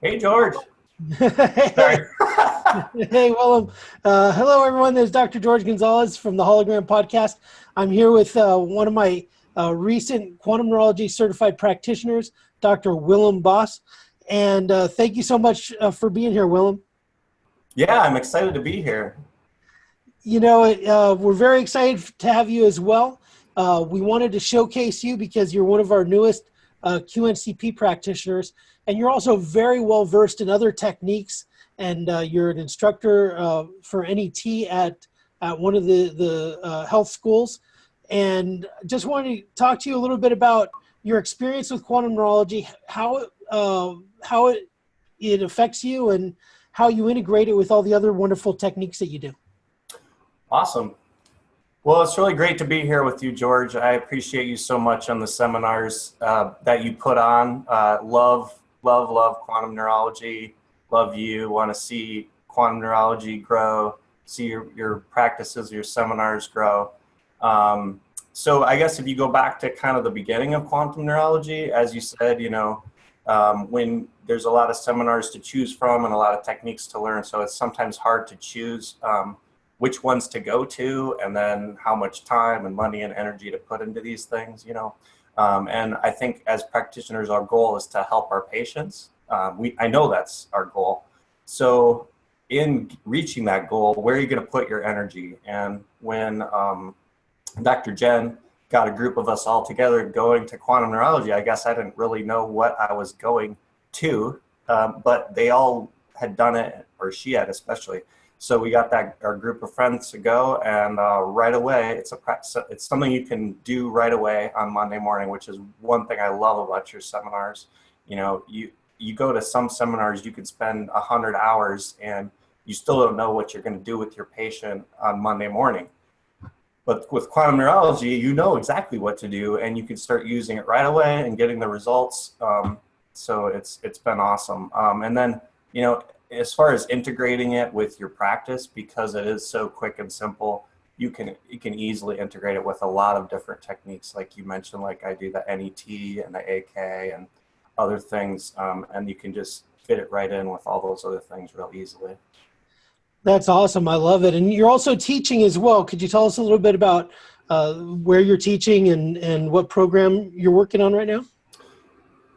Hey, George. Hey, Sorry. hey, Willem. Hello, everyone. There's Dr. George Gonzalez from the Hologram Podcast. I'm here with one of my recent quantum neurology certified practitioners, Dr. Willem Bos. And thank you so much for being here, Willem. Yeah, I'm excited to be here. We're very excited to have you as well. We wanted to showcase you because you're one of our newest QNCP practitioners, and you're also very well versed in other techniques. And you're an instructor for NET at one of the health schools. And just wanted to talk to you a little bit about your experience with quantum neurology, how it affects you, and how you integrate it with all the other wonderful techniques that you do. Awesome. Well, it's really great to be here with you, George. I appreciate you so much on the seminars that you put on. Love quantum neurology. Love you. Want to see quantum neurology grow, see your practices, your seminars grow. So I guess if you go back to kind of the beginning of quantum neurology, as you said, when there's a lot of seminars to choose from and a lot of techniques to learn, so it's sometimes hard to choose which ones to go to, and then how much time and money and energy to put into these things, And I think as practitioners, our goal is to help our patients. I know that's our goal. So in reaching that goal, where are you going to put your energy? And when Dr. Jen got a group of us all together going to quantum neurology, I guess I didn't really know what I was going to, but they all had done it, or she had especially. So we got our group of friends to go, and right away, it's something you can do right away on Monday morning, which is one thing I love about your seminars. You go to some seminars, you could spend 100 hours and you still don't know what you're going to do with your patient on Monday morning. But with quantum neurology, you know exactly what to do, and you can start using it right away and getting the results. So it's been awesome. And then, as far as integrating it with your practice, because it is so quick and simple, you can easily integrate it with a lot of different techniques, like you mentioned, like I do the NET and the AK and other things, and you can just fit it right in with all those other things real easily. That's awesome. I love it. And you're also teaching as well. Could you tell us a little bit about where you're teaching and what program you're working on right now?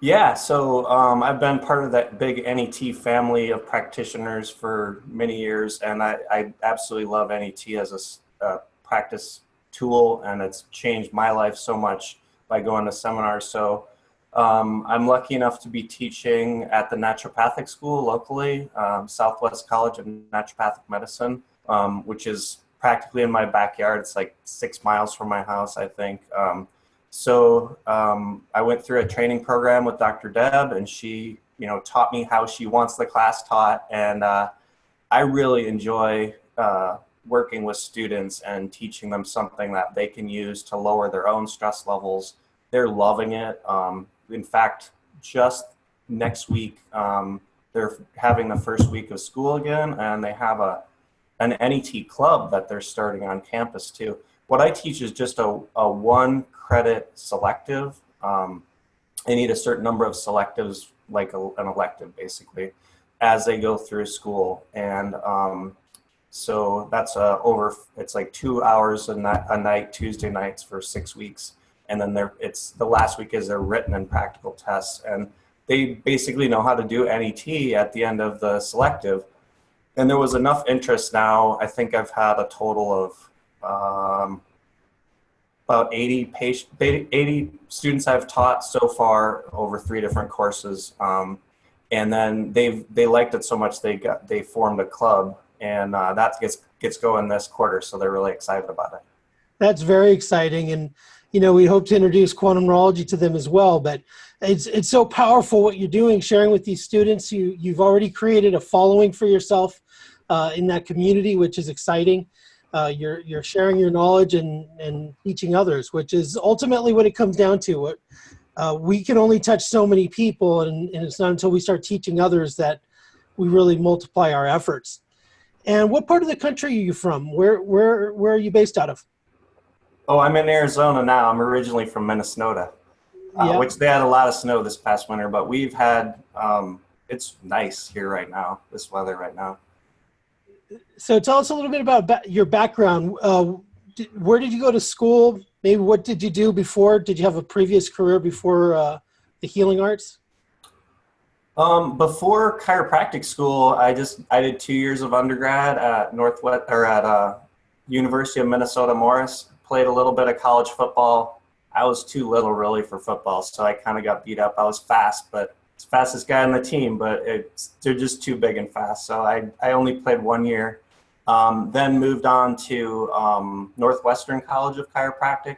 Yeah, so I've been part of that big NET family of practitioners for many years, and I absolutely love NET as a practice tool, and it's changed my life so much by going to seminars. So I'm lucky enough to be teaching at the Naturopathic school locally, Southwest College of Naturopathic Medicine, which is practically in my backyard. It's like 6 miles from my house, I think. So I went through a training program with Dr. Deb, and she, taught me how she wants the class taught. And I really enjoy working with students and teaching them something that they can use to lower their own stress levels. They're loving it. In fact, just next week, they're having the first week of school again, and they have an NET club that they're starting on campus too. What I teach is just a 1 credit selective. They need a certain number of selectives, like an elective basically, as they go through school. And so that's it's like 2 hours a night, Tuesday nights for 6 weeks. And then the last week is their written and practical tests. And they basically know how to do NET at the end of the selective. And there was enough interest now. I think I've had a total of about 80 students I've taught so far over 3 different courses. And then they liked it so much they formed a club, and that gets going this quarter. So they're really excited about it. That's very exciting. And, we hope to introduce quantum neurology to them as well. But it's so powerful what you're doing, sharing with these students. You've already created a following for yourself in that community, which is exciting. You're sharing your knowledge and teaching others, which is ultimately what it comes down to. We can only touch so many people, and it's not until we start teaching others that we really multiply our efforts. And what part of the country are you from? Where are you based out of? Oh, I'm in Arizona now. I'm originally from Minnesota, Yeah. which they had a lot of snow this past winter, but we've had it's nice here right now, this weather right now. So tell us a little bit about your background. Where did you go to school? Maybe what did you do before? Did you have a previous career before the healing arts? Before chiropractic school, I did 2 years of undergrad at Northwest or at University of Minnesota Morris. Played a little bit of college football. I was too little really for football, so I kind of got beat up. I was fast, but fastest guy on the team, but they're just too big and fast. So I only played 1 year. Then moved on to Northwestern College of Chiropractic,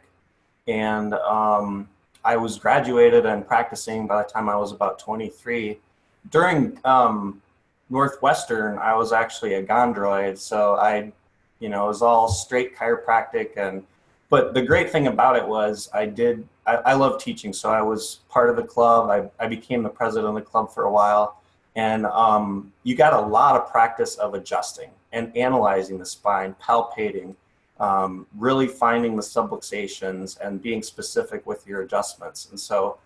and I was graduated and practicing by the time I was about 23. During Northwestern, I was actually a gondroid, so it was all straight chiropractic. But the great thing about it was I love teaching, so I was part of the club. I became the president of the club for a while, and you got a lot of practice of adjusting and analyzing the spine, palpating, really finding the subluxations and being specific with your adjustments. And so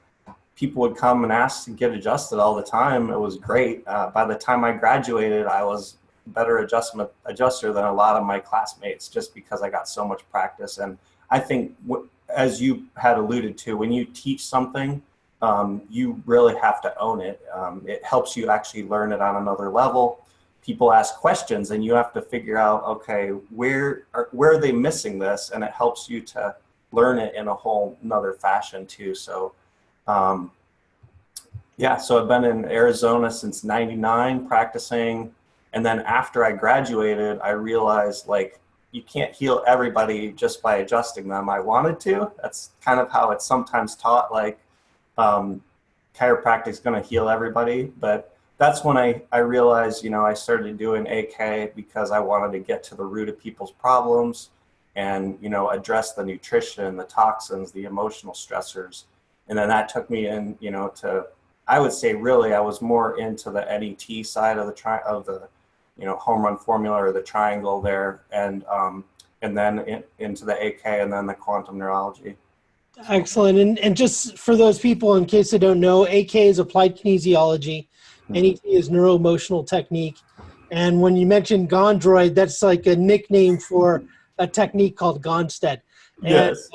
people would come and ask to get adjusted all the time. It was great. By the time I graduated, I was a better adjuster than a lot of my classmates just because I got so much practice. And I think, as you had alluded to, when you teach something, you really have to own it. It helps you actually learn it on another level. People ask questions and you have to figure out, okay, where are they missing this? And it helps you to learn it in a whole nother fashion too. So, so I've been in Arizona since '99 practicing. And then after I graduated, I realized you can't heal everybody just by adjusting them. I wanted to. That's kind of how it's sometimes taught, chiropractic is going to heal everybody. But that's when I realized, I started doing AK because I wanted to get to the root of people's problems and, address the nutrition, the toxins, the emotional stressors. And then that took me in, I would say really I was more into the NET side of the home run formula or the triangle there, and then into the AK and then the quantum neurology. Excellent. And just for those people, in case they don't know, AK is Applied Kinesiology. NET is Neuro Emotional Technique. And when you mentioned Gondroid, that's like a nickname for a technique called Gonstead. Yes.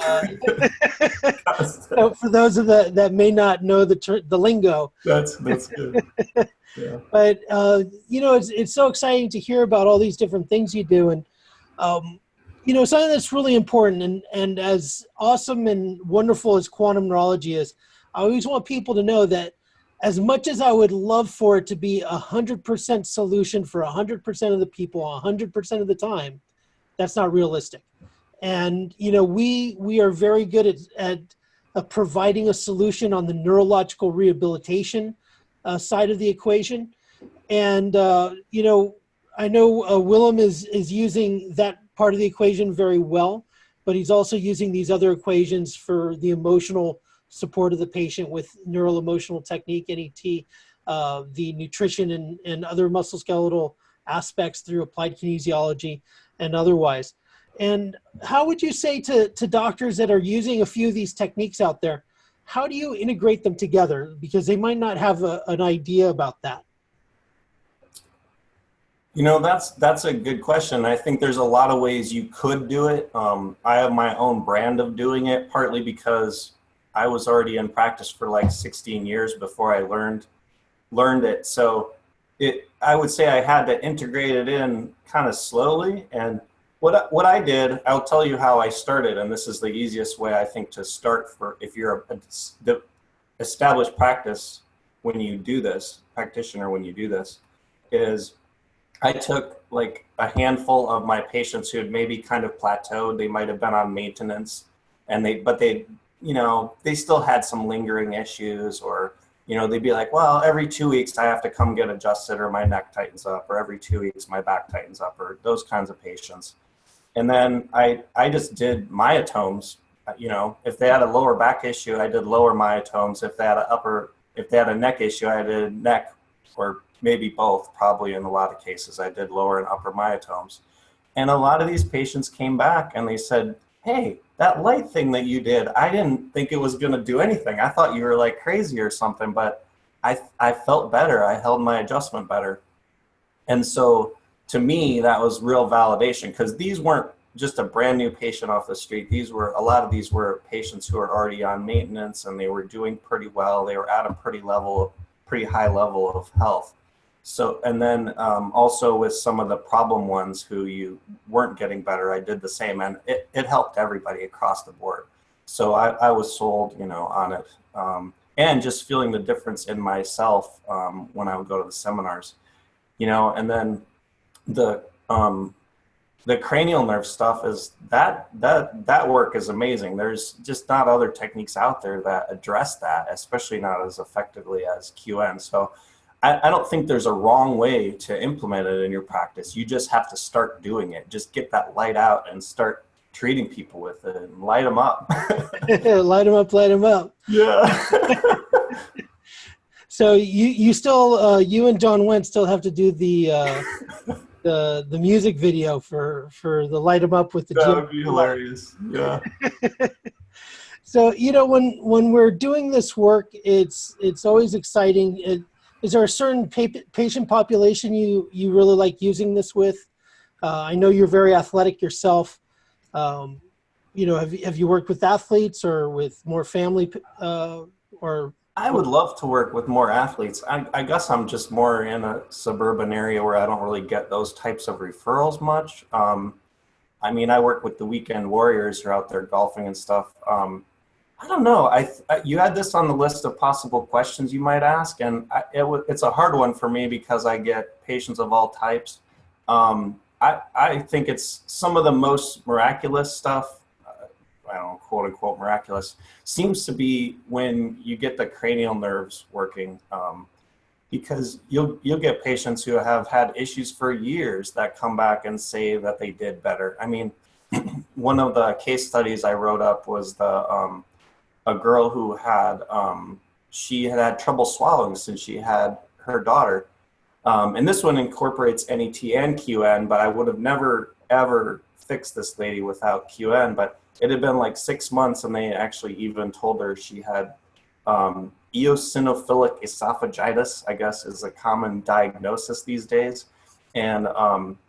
So for those of that may not know the lingo. That's good. Yeah. But, it's so exciting to hear about all these different things you do. And, something that's really important and as awesome and wonderful as quantum neurology is, I always want people to know that as much as I would love for it to be 100% solution for 100% of the people, 100% of the time, that's not realistic. And, we are very good at providing a solution on the neurological rehabilitation side of the equation. And, I know Willem is using that part of the equation very well, but he's also using these other equations for the emotional support of the patient with Neuro Emotional Technique, NET, the nutrition and other musculoskeletal aspects through Applied Kinesiology and otherwise. And how would you say to doctors that are using a few of these techniques out there, how do you integrate them together? Because they might not have an idea about that. That's a good question. I think there's a lot of ways you could do it. I have my own brand of doing it, partly because I was already in practice for 16 years before I learned it. So I would say I had to integrate it in kind of slowly. And what I did, I'll tell you how I started, and this is the easiest way I think to start for if you're the established practice when you do this, practitioner when you do this, is I took a handful of my patients who had maybe kind of plateaued. They might have been on maintenance, but they still had some lingering issues, or they'd be like, well, every 2 weeks I have to come get adjusted, or my neck tightens up, or every 2 weeks my back tightens up, or those kinds of patients. And then I just did myotomes. If they had a lower back issue, I did lower myotomes. If they had a neck issue, I did neck, or maybe both. Probably in a lot of cases, I did lower and upper myotomes. And a lot of these patients came back and they said, hey, that light thing that you did, I didn't think it was going to do anything. I thought you were crazy or something, but I felt better. I held my adjustment better. And so to me, that was real validation, because these weren't just a brand new patient off the street. A lot of these were patients who were already on maintenance, and they were doing pretty well. They were at a pretty high level of health. So, and then also with some of the problem ones who you weren't getting better, I did the same, and it helped everybody across the board. So I was sold, on it. And just feeling the difference in myself when I would go to the seminars, and then the cranial nerve stuff is that work is amazing. There's just not other techniques out there that address that, especially not as effectively as QN. So I don't think there's a wrong way to implement it in your practice. You just have to start doing it. Just get that light out and start treating people with it and light them up. Light them up, light them up. Yeah. So you still, you and John Wentz still have to do the music video for the light 'em up with the That gym. would be hilarious. Yeah. So when we're doing this work, it's always exciting. Is there a certain patient population you really like using this with? I know you're very athletic yourself. Have you worked with athletes or with more family or? I would love to work with more athletes. I guess I'm just more in a suburban area where I don't really get those types of referrals much. I work with the weekend warriors who are out there golfing and stuff. I don't know. You had this on the list of possible questions you might ask, and it's a hard one for me because I get patients of all types. I think it's some of the most miraculous stuff. I don't know, quote unquote miraculous, seems to be when you get the cranial nerves working, because you'll get patients who have had issues for years that come back and say that they did better. One of the case studies I wrote up was a girl who she had trouble swallowing since she had her daughter. And this one incorporates NET and QN, but I would have never, ever fixed this lady without QN. But it had been like 6 months, and they actually even told her she had eosinophilic esophagitis, I guess is a common diagnosis these days. And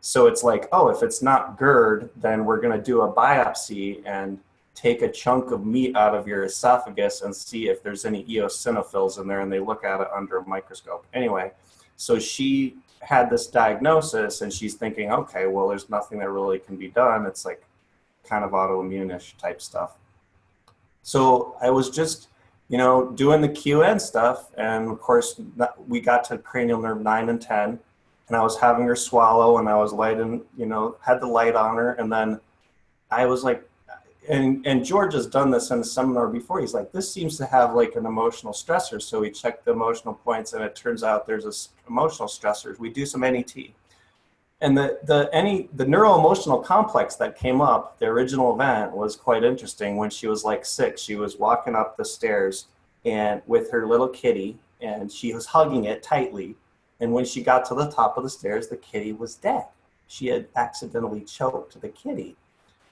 so it's like, oh, if it's not GERD, then we're going to do a biopsy and take a chunk of meat out of your esophagus and see if there's any eosinophils in there, and they look at it under a microscope. Anyway, so she had this diagnosis, and she's thinking, okay, well, there's nothing that really can be done. It's like kind of autoimmune-ish type stuff. So I was just, doing the QN stuff, and of course we got to cranial nerve 9 and 10, and I was having her swallow, and I was lighting, had the light on her, and then I was like, and George has done this in a seminar before. He's like, this seems to have like an emotional stressor. So we checked the emotional points, and it turns out there's a emotional stressor. We do some NET. And the Neuro Emotional Complex that came up, the original event, was quite interesting. When she was like 6, she was walking up the stairs and with her little kitty, and she was hugging it tightly. And when she got to the top of the stairs, the kitty was dead. She had accidentally choked the kitty.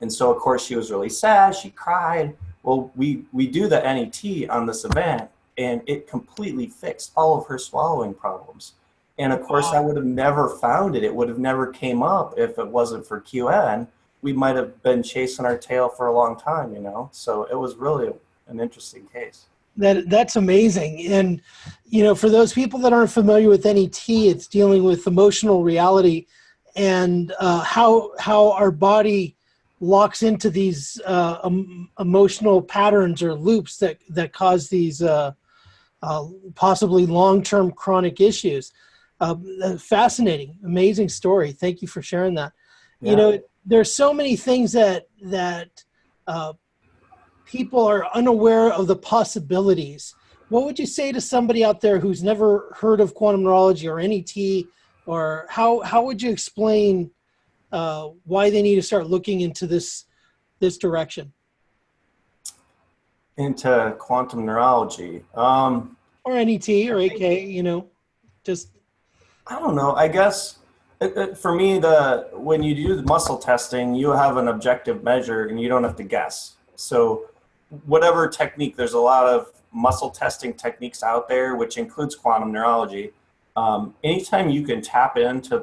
And so, of course, she was really sad. She cried. Well, we do the NET on this event, and it completely fixed all of her swallowing problems. And of course, I would have never found it. It would have never came up if it wasn't for QN. We might have been chasing our tail for a long time, So it was really an interesting case. That's amazing. And, for those people that aren't familiar with NET, it's dealing with emotional reality and how our body locks into these emotional patterns or loops that cause these possibly long-term chronic issues. Fascinating, amazing story. Thank you for sharing that. Yeah. There's so many things that people are unaware of the possibilities. What would you say to somebody out there who's never heard of quantum neurology or NET, or how would you explain why they need to start looking into this direction? Into quantum neurology. Or NET or AK, just... I don't know. I guess for me, when you do the muscle testing, you have an objective measure and you don't have to guess. So whatever technique, there's a lot of muscle testing techniques out there, which includes quantum neurology. Anytime you can tap into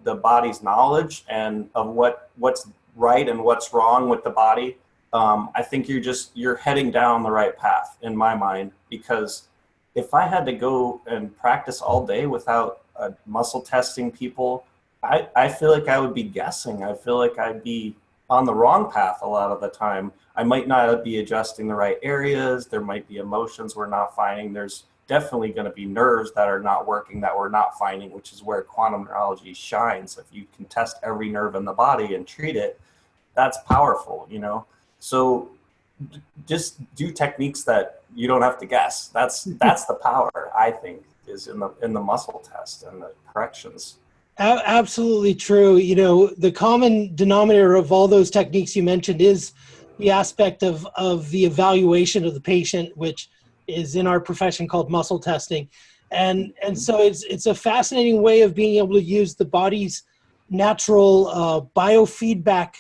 the body's knowledge and of what's right and what's wrong with the body, I think you're heading down the right path in my mind. Because if I had to go and practice all day without muscle testing people, I feel like I would be guessing. I feel like I'd be on the wrong path a lot of the time. I might not be adjusting the right areas. There might be emotions we're not finding. There's definitely going to be nerves that are not working that we're not finding, which is where quantum neurology shines. If you can test every nerve in the body and treat it, that's powerful, you know? So just do techniques that you don't have to guess. That's the power, I think, is in the muscle test and the corrections. Absolutely true. You know, the common denominator of all those techniques you mentioned is the aspect of the evaluation of the patient, which is in our profession called muscle testing. And so it's a fascinating way of being able to use the body's natural biofeedback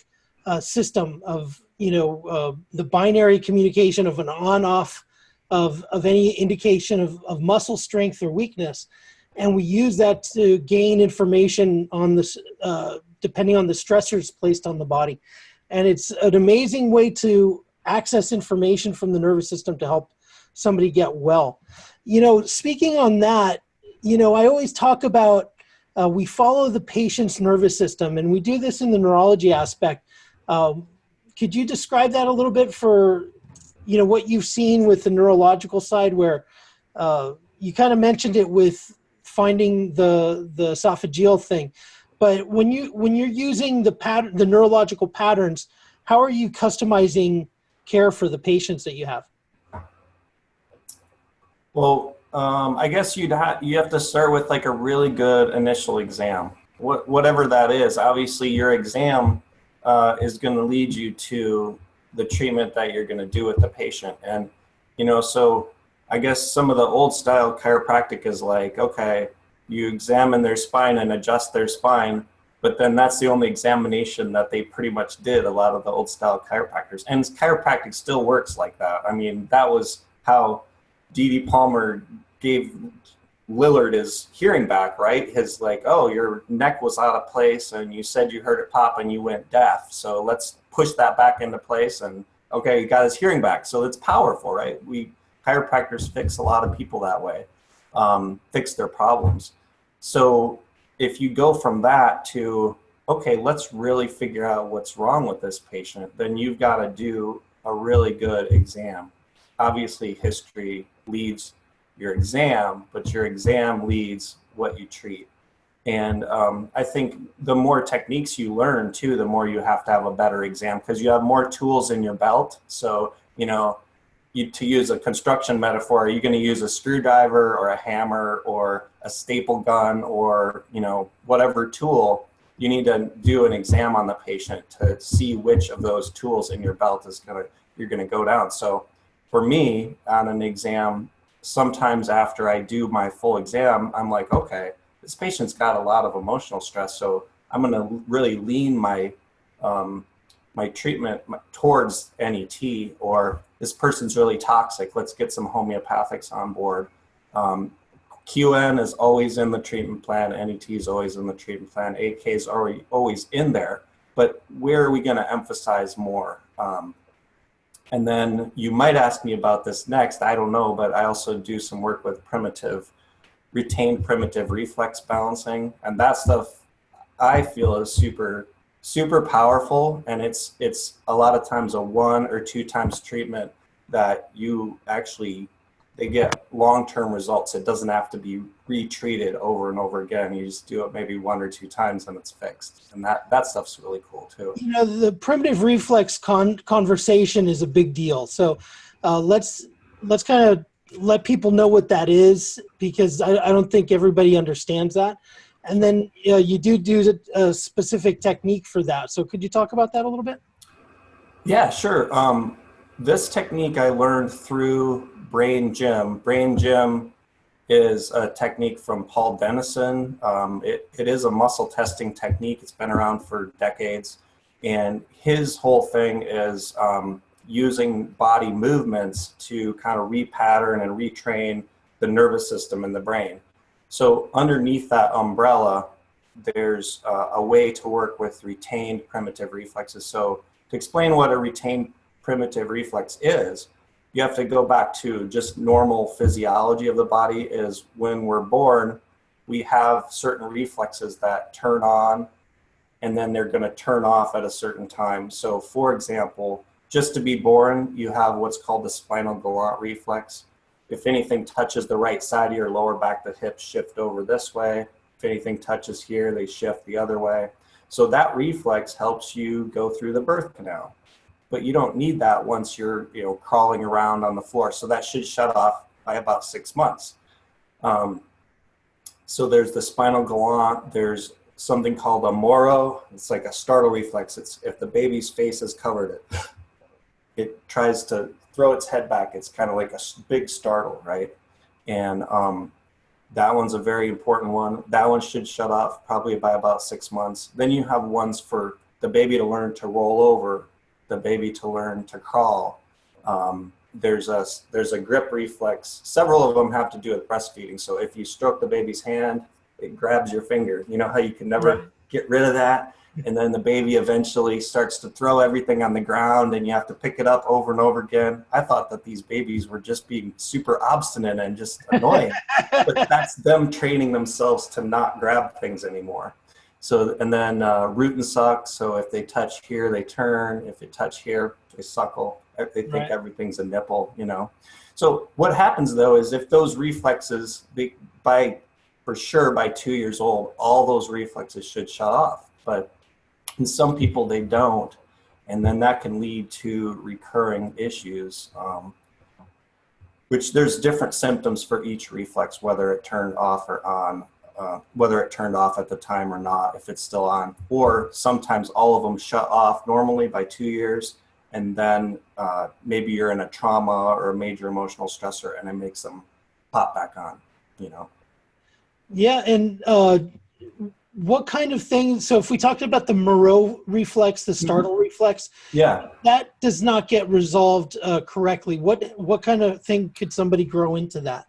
system of, you know, the binary communication of an on-off of any indication of muscle strength or weakness. And we use that to gain information on this, depending on the stressors placed on the body. And it's an amazing way to access information from the nervous system to help somebody get well. You know, speaking on that, you know, I always talk about we follow the patient's nervous system, and we do this in the neurology aspect. Could you describe that a little bit for, you know, what you've seen with the neurological side, where you kind of mentioned it with finding the esophageal thing, but when you're using the neurological patterns, how are you customizing care for the patients that you have? Well, I guess you have to start with like a really good initial exam, whatever that is. Obviously, your exam is going to lead you to the treatment that you're going to do with the patient, and you know, so I guess some of the old style chiropractic is like, okay, you examine their spine and adjust their spine, but then that's the only examination that they pretty much did, a lot of the old style chiropractors. And chiropractic still works like that. I mean, that was how D.D. Palmer gave Lillard his hearing back, right? His like, oh, your neck was out of place and you said you heard it pop and you went deaf. So let's push that back into place, and okay, he got his hearing back. So it's powerful, right? Chiropractors fix a lot of people that way, fix their problems. So if you go from that to, okay, let's really figure out what's wrong with this patient, then you've got to do a really good exam. Obviously, history leads your exam, but your exam leads what you treat. And I think the more techniques you learn, too, the more you have to have a better exam, because you have more tools in your belt. So, you know, to use a construction metaphor, are you going to use a screwdriver or a hammer or a staple gun or, you know, whatever tool? You need to do an exam on the patient to see which of those tools in your belt you're going to go down. So for me, on an exam, sometimes after I do my full exam, I'm like, okay, this patient's got a lot of emotional stress, so I'm going to really lean my my treatment towards NET, or this person's really toxic, let's get some homeopathics on board. QN is always in the treatment plan, NET is always in the treatment plan, AK is always in there, but where are we going to emphasize more? And then you might ask me about this next, I don't know, but I also do some work with retained primitive reflex balancing, and that stuff I feel is super powerful, and it's a lot of times a 1 or 2 times treatment that they get long-term results. It doesn't have to be retreated over and over again. You just do it maybe 1 or 2 times and it's fixed, and that stuff's really cool too. You know, the primitive reflex conversation is a big deal. So let's kind of let people know what that is, because I don't think everybody understands that. And then you do a specific technique for that. So could you talk about that a little bit? Yeah, sure. This technique I learned through Brain Gym. Brain Gym is a technique from Paul Dennison. It is a muscle testing technique. It's been around for decades. And his whole thing is using body movements to kind of repattern and retrain the nervous system in the brain. So underneath that umbrella, there's a way to work with retained primitive reflexes. So to explain what a retained primitive reflex is, you have to go back to just normal physiology of the body. Is when we're born, we have certain reflexes that turn on and then they're going to turn off at a certain time. So for example, just to be born, you have what's called the spinal galant reflex. If anything touches the right side of your lower back, the hips shift over this way. If anything touches here, they shift the other way. So that reflex helps you go through the birth canal. But you don't need that once you're, crawling around on the floor. So that should shut off by about 6 months. So there's the spinal galant. There's something called a moro. It's like a startle reflex. It's if the baby's face is covered, it tries to throw its head back. It's kind of like a big startle, right? And that one's a very important one. That one should shut off probably by about 6 months. Then you have ones for the baby to learn to roll over, the baby to learn to crawl. There's a grip reflex. Several of them have to do with breastfeeding. So if you stroke the baby's hand, it grabs your finger. You know how you can never get rid of that? And then the baby eventually starts to throw everything on the ground and you have to pick it up over and over again. I thought that these babies were just being super obstinate and just annoying, but that's them training themselves to not grab things anymore. So, and then root and suck. So if they touch here, they turn. If they touch here, they suckle. They think everything's a nipple, So what happens though is if those reflexes, for sure by 2 years old, all those reflexes should shut off. But in some people they don't, and then that can lead to recurring issues, which there's different symptoms for each reflex, whether it turned off or on, whether it turned off at the time or not, if it's still on, or sometimes all of them shut off normally by 2 years, and then maybe you're in a trauma or a major emotional stressor and it makes them pop back on, Yeah, and what kind of things, so if we talked about the Moreau reflex, the startle reflex, that does not get resolved correctly. What kind of thing could somebody grow into that?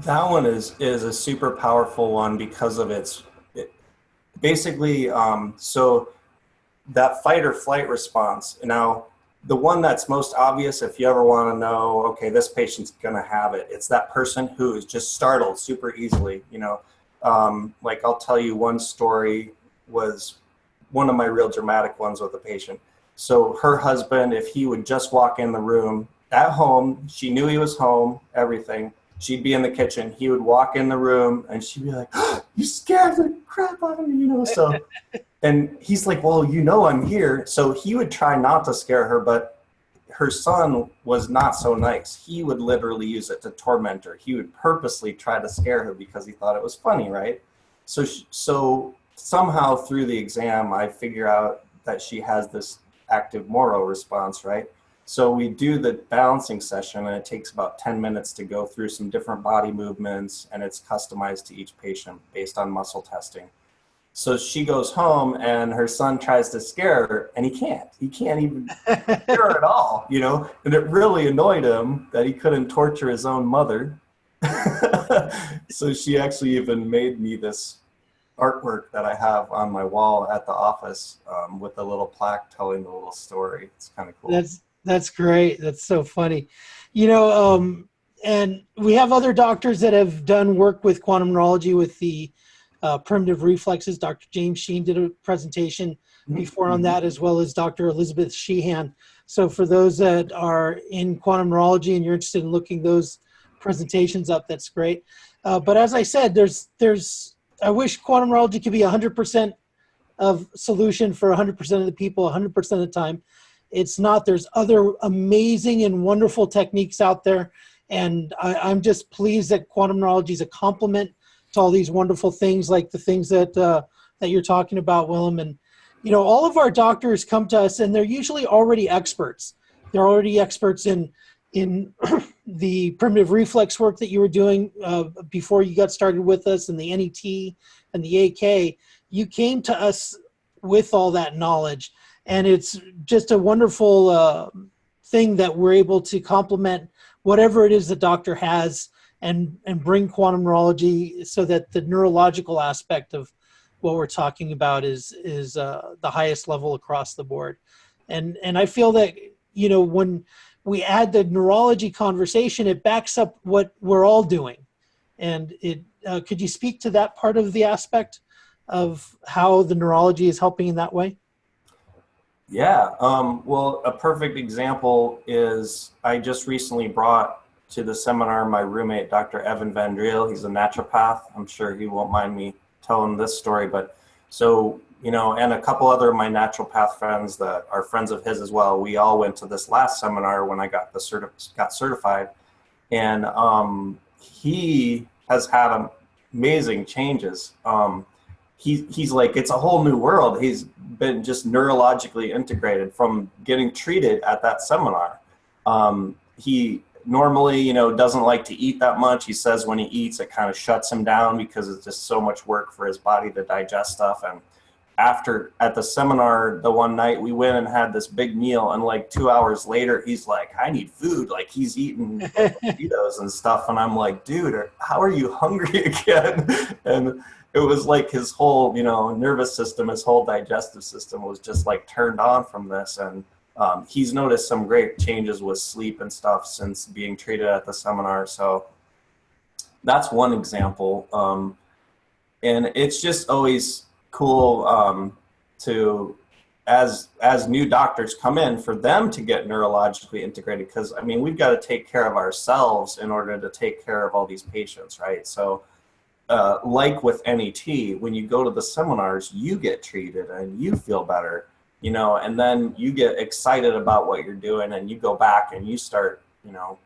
That one is a super powerful one because of basically, so that fight or flight response. Now, the one that's most obvious, if you ever want to know, okay, this patient's going to have it, it's that person who is just startled super easily, like I'll tell you one story was one of my real dramatic ones with a patient. So her husband, if he would just walk in the room at home, she knew he was home, everything. She'd be in the kitchen. He would walk in the room and she'd be like, oh, you scared the crap out of me, so. And he's like, well, I'm here. So he would try not to scare her, but her son was not so nice. He would literally use it to torment her. He would purposely try to scare her because he thought it was funny, right? So somehow through the exam, I figure out that she has this active Moro response, right? So we do the balancing session and it takes about 10 minutes to go through some different body movements, and it's customized to each patient based on muscle testing. So she goes home and her son tries to scare her and he can't even scare her at all, and it really annoyed him that he couldn't torture his own mother. So she actually even made me this artwork that I have on my wall at the office with a little plaque telling the little story. It's kind of cool. That's great. That's so funny. And we have other doctors that have done work with quantum neurology with the primitive reflexes. Dr. James Sheen did a presentation before on that, as well as Dr. Elizabeth Sheehan. So for those that are in quantum neurology and you're interested in looking those presentations up, that's great. But as I said, I wish quantum neurology could be 100% of solution for 100% of the people 100% of the time. It's not. There's other amazing and wonderful techniques out there. And I'm just pleased that quantum neurology is a complement to all these wonderful things, like the things that you're talking about, Willem. And, all of our doctors come to us and they're usually already experts. They're already experts in the primitive reflex work that you were doing before you got started with us, and the NET and the AK. You came to us with all that knowledge. And it's just a wonderful thing that we're able to complement whatever it is the doctor has and bring quantum neurology so that the neurological aspect of what we're talking about is the highest level across the board. And I feel that, you know, when we add the neurology conversation, it backs up what we're all doing. And it could you speak to that part of the aspect of how the neurology is helping in that way? Yeah, well, a perfect example is I just recently brought to the seminar my roommate, Dr. Evan Van Driel. He's a naturopath. I'm sure he won't mind me telling this story, but so, you know, and a couple other of my naturopath friends that are friends of his as well, we all went to this last seminar when I got got certified, and he has had amazing changes. He's like, it's a whole new world. He's been just neurologically integrated from getting treated at that seminar. He normally, you know, doesn't like to eat that much. He says when he eats, it kind of shuts him down because it's just so much work for his body to digest stuff. And after, at the seminar, the one night we went and had this big meal, and like 2 hours later, he's like, I need food. Like he's eating Cheetos and stuff. And I'm like, dude, how are you hungry again? And it was like his whole, you know, nervous system, his whole digestive system was just like turned on from this. And he's noticed some great changes with sleep and stuff since being treated at the seminar. So that's one example. And it's just always cool to, as new doctors come in, for them to get neurologically integrated. Because, I mean, we've got to take care of ourselves in order to take care of all these patients, right? So like with NET, when you go to the seminars, you get treated and you feel better, you know, and then you get excited about what you're doing and you go back and you start, you know,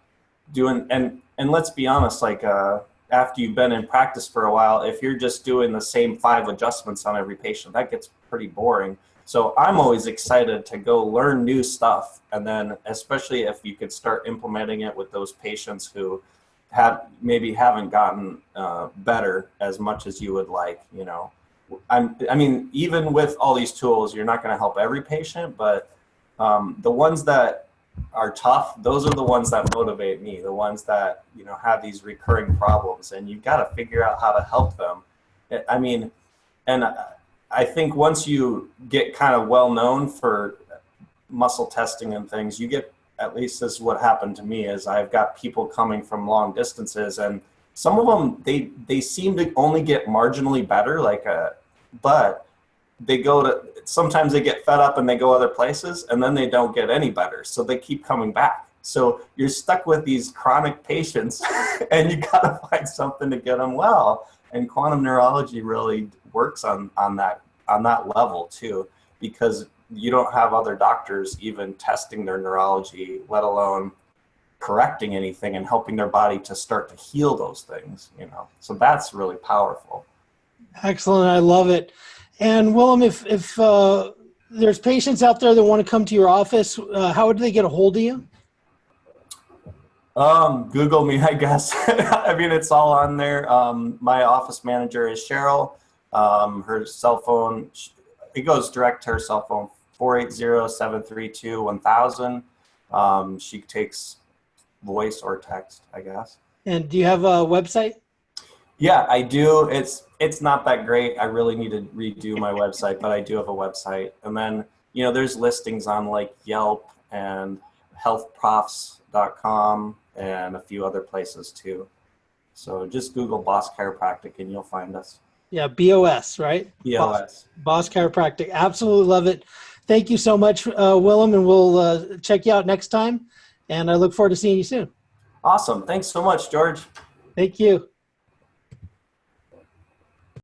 doing, and let's be honest, like after you've been in practice for a while, if you're just doing the same 5 adjustments on every patient, that gets pretty boring. So I'm always excited to go learn new stuff. And then especially if you could start implementing it with those patients who maybe haven't gotten better as much as you would like, you know. I mean, even with all these tools, you're not going to help every patient, but the ones that are tough, those are the ones that motivate me, the ones that, you know, have these recurring problems, and you've got to figure out how to help them. I mean, and I think once you get kind of well known for muscle testing and things, you get, at least this is what happened to me, is I've got people coming from long distances, and some of them, they seem to only get marginally better, but they go to, sometimes they get fed up and they go other places, and then they don't get any better. So they keep coming back. So you're stuck with these chronic patients and you got to find something to get them well. And quantum neurology really works on that level too, because you don't have other doctors even testing their neurology, let alone correcting anything and helping their body to start to heal those things, you know. So that's really powerful. Excellent. I love it. And Willem, if there's patients out there that want to come to your office, how do they get a hold of you? Google me, I guess. I mean, it's all on there. My office manager is Cheryl. Her cell phone, it goes direct to her cell phone, 480-732-1000. She takes voice or text, I guess. And do you have a website? Yeah, I do. It's not that great. I really need to redo my website, but I do have a website. And then, you know, there's listings on like Yelp and healthprofs.com and a few other places too. So just Google Bos Chiropractic and you'll find us. Yeah, BOS, right? BOS. Bos Chiropractic. Absolutely love it. Thank you so much, Willem, and we'll check you out next time. And I look forward to seeing you soon. Awesome. Thanks so much, George. Thank you.